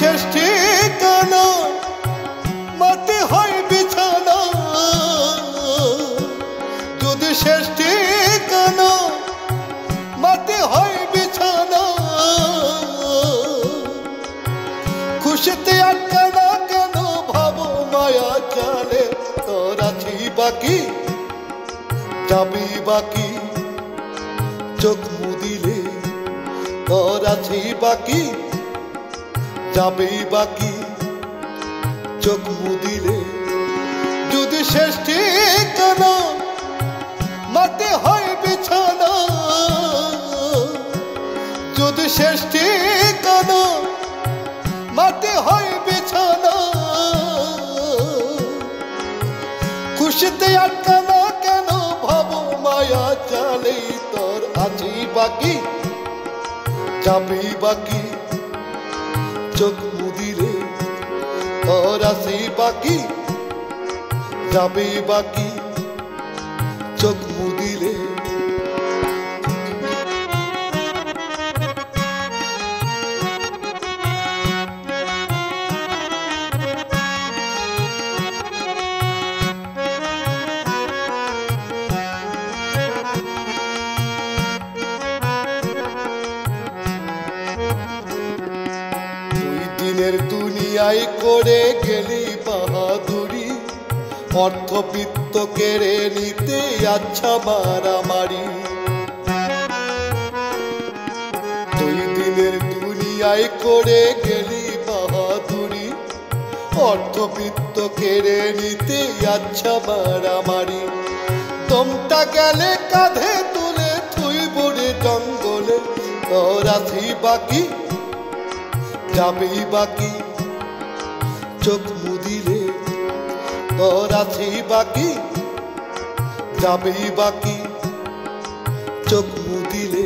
শেষ ঠিকানা মাটি হয় বিছানা, যদি শেষ ঠিকানা মাটি হয় বিছানা, খুশিতে আটকানা কেন ভাবো মায়া জালে, তোর আছি বাকি যাবি বাকি চোখ মুদিলে, তোর আছি বাকি যাবি বাকি চোখ মুদিলে, যদি শেষ ঠিকানা মাটি হয় বিছানা, যদি শেষ ঠিকানা মাটি হয় বিছানা, খুশিতে আটকানা কেন ভাবো মায়া জালে, তোর আছি বাকি যাবি বাকি চোখ মুদিলে, তোর আছি বাকি যাবি বাকি চোখ মুদিলে। দিনের দুনিয়ায় করে গেলি বাহাদুরি, অর্থবিত্ত কেড়ে নিতে আচ্ছা মারামারি, দুই দিনের দুনিয়ায় করে গেলি বাহাদুরি, অর্থবিত্ত কেড়ে নিতে আচ্ছা মারামারি, দমটা গেলে কাঁধে তুলে থুই বড়ে জঙ্গলে, তোর আছি বাকি যাবি বাকি চোখ মুদিলে, তোর আছি বাকি যাবি বাকি চোখ মুদিলে।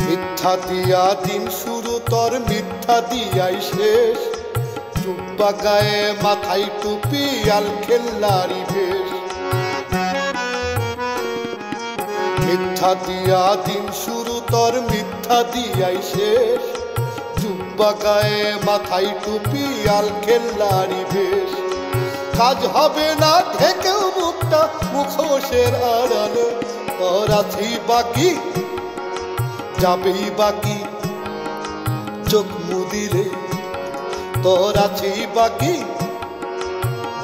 মিথ্যা দিয়া দিন শুরু, তোর মিথ্যা দিয়াই শেষ, চুব্বা গায়ে মাথায় টুপি আল খেল্লারি বেশ, মিথ্যা দিয়া দিন শুরু, তোর মিথ্যা দিয়াই শেষ, চুব্বা গায়ে মাথায় টুপি আল খেল্লারি বেশ, কাজ হবে না ঢেকেও মুখটা মুখোশের আড়ালে, তোর আছি বাকি যাবি বাকি চোখ মুদিলে, তোর আছি বাকি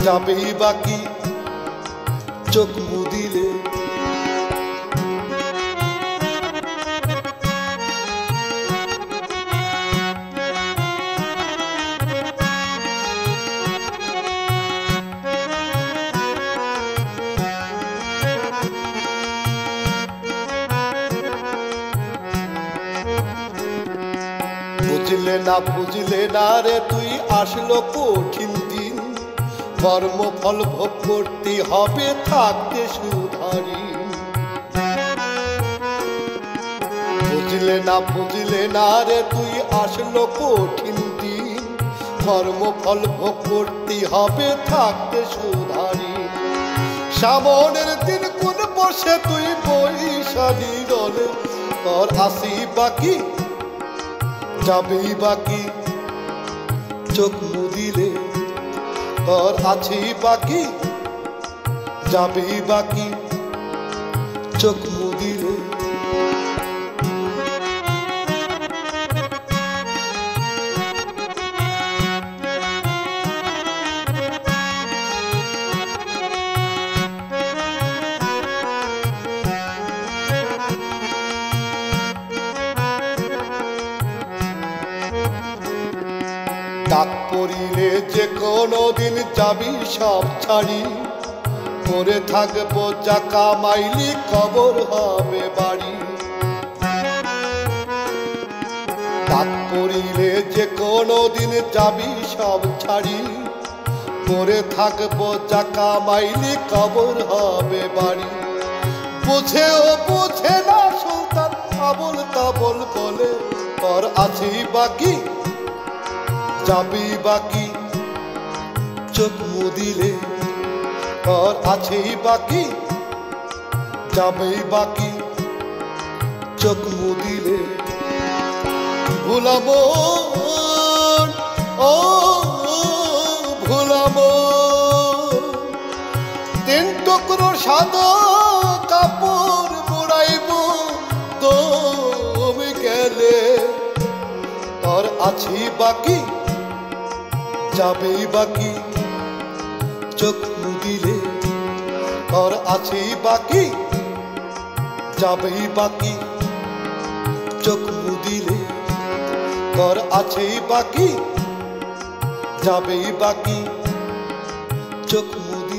যাবি বাকি চোখ মুদিলে। বুঝলে না বুঝলে না রে তুই আসলো কঠিন দিন, কর্মফল ভোগ করতে হবে থাকতে সুধারি, বুঝলে না রে তুই আসলো কঠিন দিন, কর্মফল ভোগ করতে হবে থাকতে সুধারি, সামনের দিন কোন বসে তুই বৈশালী দলে, তোর আছি বাকি যাবি বাকি চোখ মুদিলে, তোর আছি বাকি যাবি বাকি চোখ মুদিলে। ডাক পড়িলে যে কোনো দিন যাবি সব ছাড়ি, করে থাকবো যা কামাইলি কবর হবে বাড়ি, ডাক পড়িলে যে কোনো দিন যাবি সব ছাড়ি, করে থাকবো যা কামাইলি কবর হবে বাড়ি, বুঝেও বুঝে না সুলতান আবল তাবল বলে তোর আছেই বাকি যাবি বাকি চোখ মুদিলে তোর আছেই বাকি যাবেই বাকি চোখ মুদিলে ভুলামো ও ভুলামো তিন টুকরো সাদা কাপড় মোড়াইব তুমি গেলে তোর আছেই বাকি যাবেই বাকি চোখ মুদিলে তোর আছেই বাকি যাবেই বাকি চোখ মুদিলে তোর আছেই বাকি যাবেই বাকি চোখ মুদিলে